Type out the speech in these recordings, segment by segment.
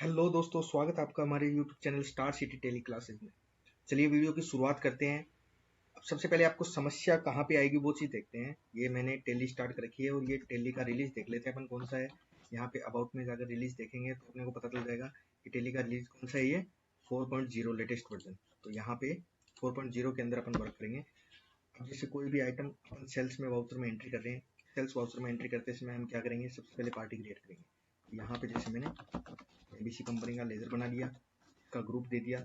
Hello दोस्तों, स्वागत है आपका हमारे YouTube channel Star City Tele Classes में। चलिए वीडियो की शुरुआत करते हैं। अब सबसे पहले आपको समस्या कहाँ पे आएगी वो चीज़ देखते हैं। ये मैंने टेली स्टार्ट कर रखी है और ये टेली का रिलीज देख लेते हैं अपन कौन सा है। यहाँ पे अबाउट में जाकर रिलीज देखेंगे तो अपने को पता चल जाएगा कि टेली का रिलीज कौन सा है। ये 4.0 लेटेस्ट वर्जन। तो यहाँ पे 4.0 के अंदर अपन वर्क करेंगे। अब जैसे कोई भी आइटम अपन सेल्स में वाउचर में एंट्री कर रहे हैं, सेल्स वाउचर में एंट्री करते समय हम क्या करेंगे, सबसे पहले पार्टी क्रिएट करेंगे। यहाँ पे जैसे मैंने एबीसी कंपनी का लेजर बना लिया, इसका ग्रुप दे दिया।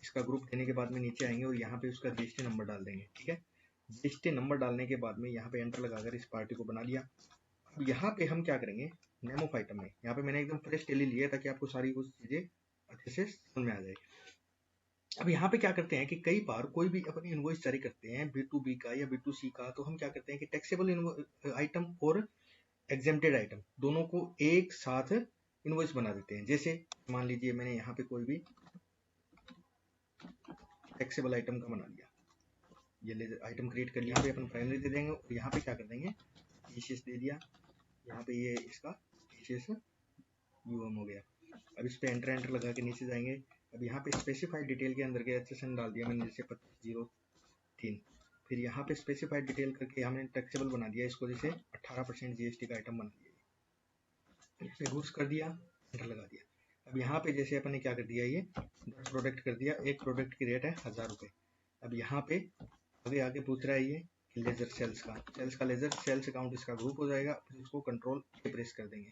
इसका ग्रुप देने के बाद में नीचे आएंगे और यहाँ पे उसका जीएसटी नंबर डाल देंगे। ठीक है, जीएसटी नंबर डालने के बाद में यहाँ पे एंटर लगाकर इस पार्टी को बना लिया। अब यहाँ पे हम क्या करेंगे, नेम ऑफ आइटम में यहाँ पे मैंने एकदम फ्रेश टेली लिया ताकि आपको सारी कुछ चीजें अच्छे से समझ में आ जाए। अब यहाँ पे क्या करते हैं कि कई बार कोई भी अपन इनवॉइस जारी करते हैं B2B का या B2C का, तो हम क्या करते हैं कि टैक्सेबल आइटम और एग्जेम्प्टेड आइटम दोनों को एक साथ इनवॉइस बना देते हैं। जैसे मान लीजिए मैंने यहाँ पे कोई भी टैक्सेबल आइटम का बना लिया, ये लेजर आइटम क्रिएट कर लिया। यहाँ पे अपन प्राइमरी दे देंगे और यहाँ पे क्या कर देंगे, टीसीएस दे दिया। यहाँ पे ये इसका टीसीएस यूएम हो गया। अब इस पे एंटर लगा के नीचे जाएंगे। अब यहाँ पे स्पेसिफाइड डिटेल के अंदर के एचएसएन डाल दिया मैंने, जैसे 2503। फिर यहाँ पे स्पेसिफाइड डिटेल करके हमने टैक्सेबल बना दिया इसको, जैसे 18% जीएसटी का आइटम बना दिया। इस पे गुड्स कर दिया, एंटर लगा दिया। अब यहाँ पे जैसे अपन ने क्या कर दिया, ये 10 प्रोडक्ट कर दिया। एक प्रोडक्ट की रेट है 1000 रुपये। अब यहाँ पे आगे आगे पूछ रहा है ये लेजर सेल्स का लेजर सेल्स अकाउंट इसका ग्रुप हो जाएगा। फिर इसको कंट्रोल ए प्रेस कर देंगे,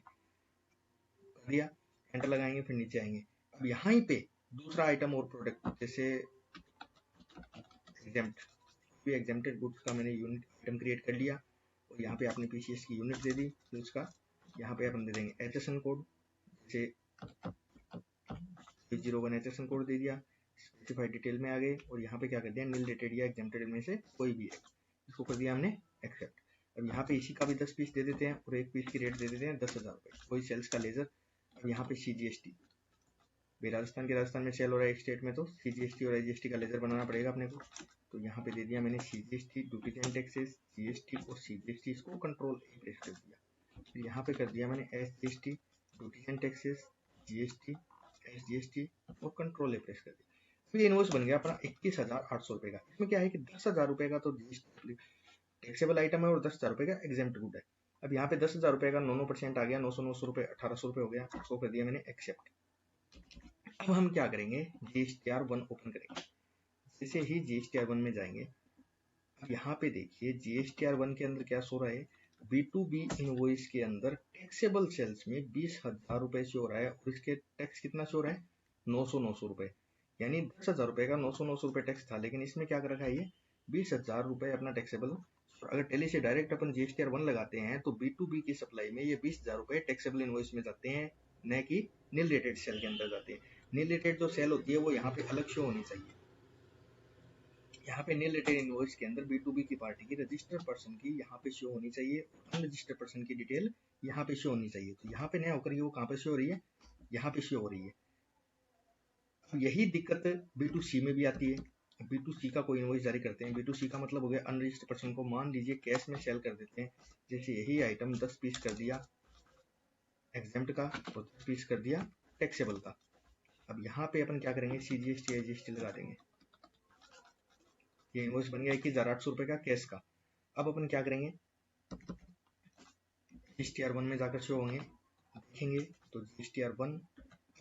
कर दिया, एंटर लगाएंगे, फिर नीचे आएंगे। अब यहाँ ही पे दूसरा आइटम और प्रोडक्ट, जैसे एग्जेम्प्टेड गुड्स का मैंने यूनिट आइटम क्रिएट कर लिया और यहाँ पे आपने पीसीएस की यूनिट दे दी। फिर उसका यहाँ पे अपन दे देंगे एचएसएन कोड, जैसे 01 एचएसएन कोड दे दिया। स्पेसिफाइड डिटेल में आ गए और यहाँ पे क्या कर दिया, नील रेटेड या एग्जेम्प्टेड में से कोई भी है, इसको कर दिया हमने एक्सेप्ट। अब यहाँ पे इसी का भी 10 पीस दे देते हैं और एक पीस की रेट दे देते हैं 10,000 रुपये, कोई सेल्स का लेजर। अब यहाँ पे सीजीएसटी, राजस्थान में सेल हो रहा है एक स्टेट में, तो सीजीएसटी और आईजीएसटी का लेजर बनाना पड़ेगा अपने को। तो यहाँ पे दे दिया मैंने CGST, duties and taxes, GST और सीजीएसटी, इसको कंट्रोल ए प्रेस कर दिया। फिर यहाँ पे कर दिया मैंने SGST, duties and taxes, GST, SGST और कंट्रोल ए प्रेस कर दिया। फिर इनवॉइस बन गया अपना 21,800 रुपये का। इसमें क्या है कि 10,000 रुपये का तो जीएसटी टैक्सेबल आइटम है और 10,000 रुपये का एग्जेम्प्ट गुड है। अब यहाँ पे 10,000 रुपये का 9% आ गया, 900 रुपये 1,800 रुपये हो गया। इसको कर दिया मैंने एक्सेप्ट। अब हम क्या करेंगे, GSTR1 ओपन करेंगे। जैसे ही GSTR1 में जाएंगे, अब यहाँ पे देखिए GSTR1 के अंदर क्या सो रहा है, B2B इनवॉइस के अंदर टैक्सेबल सेल्स में 20,000 रुपये से हो रहा है और इसके टैक्स कितना से हो रहा है, 900 रुपये। यानी 10,000 रुपये का 900 रुपये टैक्स था, लेकिन इसमें क्या कर रखा है, ये 20,000 रुपये अपना टैक्सेबल। अगर टेली से डायरेक्ट अपन GSTR1 लगाते हैं तो B2B की सप्लाई में ये 20,000 रुपये टैक्सेबल इनवॉइस में जाते हैं, न कि नील रेटेड सेल के अंदर जाते हैं। नील रेटेड जो सेल होती है वो यहाँ पे अलग शो होनी चाहिए। यहाँ पे नील रेटेड इनवॉइस के अंदर B2B की पार्टी की रजिस्टर्ड पर्सन की यहाँ पे शो होनी चाहिए, अनरजिस्टर्ड पर्सन की डिटेल यहाँ पे शो होनी चाहिए। तो यहाँ पे नया होकर वो कहाँ पे शो हो रही है, यहाँ पे शो हो रही है। अब यही दिक्कत B2C में भी आती है। B2C का कोई इनवॉइस जारी करते हैं, B2C का मतलब हो गया अनरजिस्टर्ड पर्सन को मान लीजिए कैश में सेल कर देते हैं। जैसे यही आइटम 10 पीस कर दिया एग्जेम्प्ट का और 10 पीस कर दिया टैक्सेबल का। अब यहाँ पे अपन क्या करेंगे, सीजीएसटी आईजीएसटी लगा देंगे। ये इनवॉइस बन गया 21,800 रुपये का कैश का। अब अपन क्या करेंगे, GSTR1 में जाकर शो होंगे, देखेंगे तो GSTR1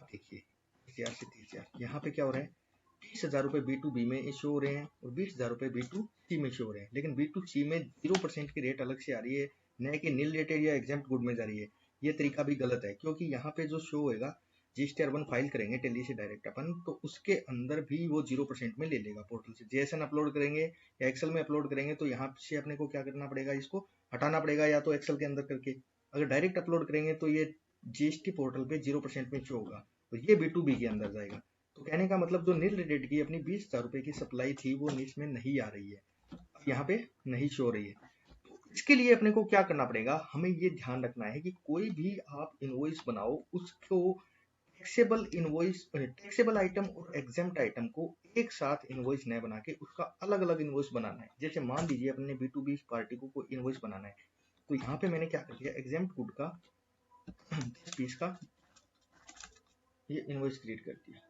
देखिए 30,000 से 30,000। यहाँ पे क्या हो रहा है, 30,000 रुपये B2B में शो हो रहे हैं और 20,000 रुपये B2C में शो हो रहे हैं। लेकिन B2C में 0% की रेट अलग से आ रही है, न कि नील रेटेड या एग्जेम्प्ट गुड में जा रही है। ये तरीका भी गलत है, क्योंकि यहाँ पे जो शो होएगा, GSTR1 फाइल करेंगे टेली से डायरेक्ट अपन, तो उसके अंदर भी वो 0% में ले लेगा पोर्टल से। JSON अपलोड करेंगे या एक्सेल में अपलोड करेंगे तो यहाँ से अपने को क्या करना पड़ेगा, इसको हटाना पड़ेगा या तो एक्सेल के अंदर करके। अगर डायरेक्ट अपलोड करेंगे तो ये GST पोर्टल पे 0% में शो होगा, तो ये B2B के अंदर जाएगा। तो कहने का मतलब जो नील रेटेड की अपनी 20,000 रुपये की सप्लाई थी वो इसमें नहीं आ रही है, यहाँ पे नहीं शो हो रही है। तो इसके लिए अपने को क्या करना पड़ेगा, हमें ये ध्यान रखना है कि कोई भी आप इनवॉइस बनाओ उसको टैक्सेबल इनवॉइस, टैक्सेबल आइटम और एग्जेम्प्ट आइटम को एक साथ इनवॉइस न बना के उसका अलग अलग इनवॉइस बनाना है। जैसे मान लीजिए अपने B2B पार्टी को कोई इनवॉइस बनाना है, तो यहाँ पे मैंने क्या कर दिया, एग्जेम्प्ट गुड का 10 पीस का ये इनवॉइस क्रिएट कर दिया,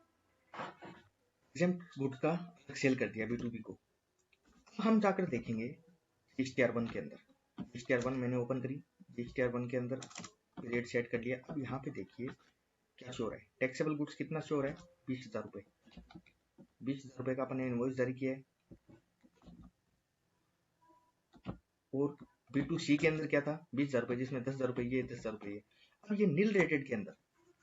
एग्जेम्प्ट गुड का सेल कर दिया B2B को। हम जाकर देखेंगे GSTR1 के अंदर, GSTR1 मैंने ओपन करी, GSTR1 के अंदर रेट सेट कर लिया। अब यहाँ पे देखिए क्या शो रहा है, टैक्सेबल गुड्स कितना शो रहा है, 20,000 रुपये। 20,000 रुपये का अपने इनवॉइस जारी किया है। और B2C के अंदर क्या था, 20,000 रुपये, जिसमें 10,000 रुपये ये, 10,000 रुपये ये। अब ये नील रेटेड के अंदर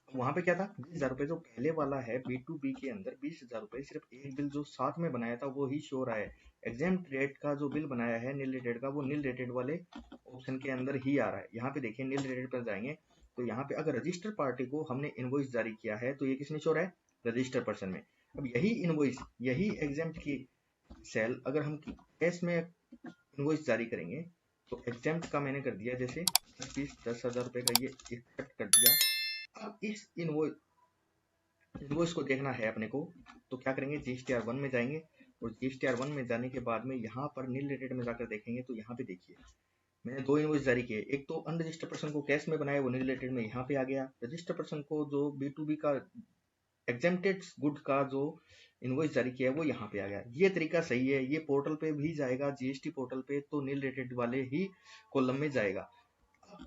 वहां पे क्या था, 20,000 रुपये जो पहले वाला है B2B के अंदर 20,000 रुपये, सिर्फ एक बिल जो साथ में बनाया था वो ही शो रहा है। एग्जेम्प्ट रेट का जो बिल बनाया है नील रेटेड का, वो नील रेटेड वाले ऑप्शन के अंदर ही आ रहा है। यहाँ पे देखिए नील रेटेड पर जाएंगे तो यहाँ पे अगर रजिस्टर पार्टी को हमने इनवॉइस जारी किया है तो ये किसमें शो रहा है, रजिस्टर पर्सन में। अब यही इनवॉइस, यही एग्जेम्प्ट की सेल अगर हम कैश में इनवॉइस जारी करेंगे तो एग्जेम्प्ट का मैंने कर दिया जैसे 10,000 रुपये का, ये एक्सेप्ट कर दिया। अब इस इनवॉइस को देखना है अपने को, तो क्या करेंगे, GSTR1 में जाएंगे और GSTR1 में जाने के बाद में यहाँ पर नील रेटेड में जाकर देखेंगे तो यहाँ पे देखिए मैंने 2 इनवॉइस जारी किए। एक तो अनरजिस्टर्ड पर्सन को कैश में बनाया, वो नील रेटेड में यहाँ पे आ गया। रजिस्टर्ड पर्सन को जो B2B का एग्जेम्प्टेड गुड का जो इनवॉइस जारी किया है वो यहाँ पे आ गया। ये तरीका सही है, ये पोर्टल पे भी जाएगा, GST पोर्टल पे तो नील रेटेड वाले ही कॉलम में जाएगा।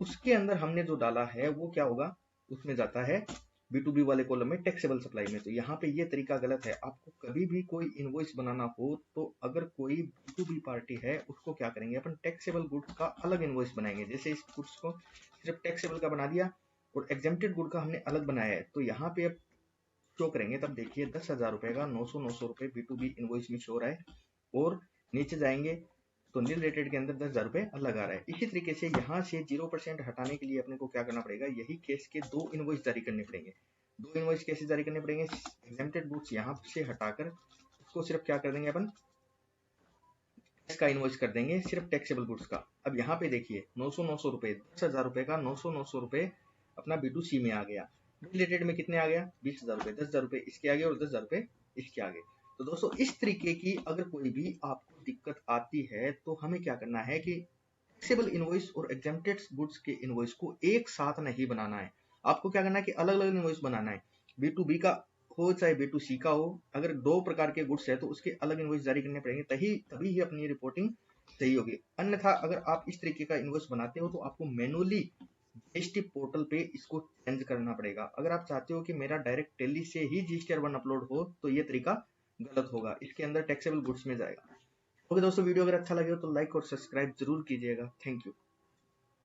उसके अंदर हमने जो डाला है वो क्या होगा, उसमें जाता है B2B वाले कॉलम में टैक्सेबल सप्लाई में। तो यहाँ पे ये तरीका गलत है। आपको कभी भी कोई इनवॉइस बनाना हो तो अगर कोई B2B पार्टी है उसको क्या करेंगे, अपन टैक्सेबल गुड्स का अलग इनवॉइस बनाएंगे। जैसे इस गुड्स को सिर्फ टैक्सेबल का बना दिया और एग्जेम्प्टेड गुड का हमने अलग बनाया है, तो यहाँ पे अब शो करेंगे तब देखिए 10,000 रुपये का 900 रुपये B2B इनवॉइस में शो रहा है। और नीचे जाएंगे तो नील रेटेड के अंदर 10,000 रुपये अलग आ रहा है। इसी तरीके से यहाँ से 0% हटाने के लिए अपने को क्या करना पड़ेगा, यही केस के 2 इनवॉइस जारी करने पड़ेंगे। 2 इनवॉइस कैसे जारी करने पड़ेंगे, एग्जेम्प्टेड गुड्स यहाँ से हटाकर उसको सिर्फ क्या कर देंगे अपन, इसका इनवॉइस कर देंगे सिर्फ टैक्सेबल गुड्स का। अब यहाँ पे देखिए 900 रुपये, 10,000 रुपये का 900 रुपये अपना B2C में आ गया। नील रेटेड में कितने आ गया, 20,000 रुपये, 10,000 रुपये इसके आगे और 10,000 रुपये इसके आगे। तो दोस्तों इस तरीके की अगर कोई भी आपको दिक्कत आती है तो हमें क्या करना है कि टैक्सेबल इनवॉइस और एग्जेम्प्टेड गुड्स के इनवॉइस को एक साथ नहीं बनाना है। आपको क्या करना है कि अलग अलग इनवॉइस बनाना है। B2B का हो चाहे B2C का हो, अगर 2 प्रकार के गुड्स है तो उसके अलग इनवॉइस जारी करने पड़ेंगे, तभी ही अपनी रिपोर्टिंग सही होगी। अन्यथा अगर आप इस तरीके का इनवॉइस बनाते हो तो आपको मैनुअली GST पोर्टल पे इसको चेंज करना पड़ेगा। अगर आप चाहते हो कि मेरा डायरेक्ट टेली से ही GSTR1 अपलोड हो तो ये तरीका गलत होगा, इसके अंदर टैक्सेबल गुड्स में जाएगा। ओके दोस्तों, वीडियो अगर अच्छा लगे तो लाइक और सब्सक्राइब जरूर कीजिएगा। Thank you.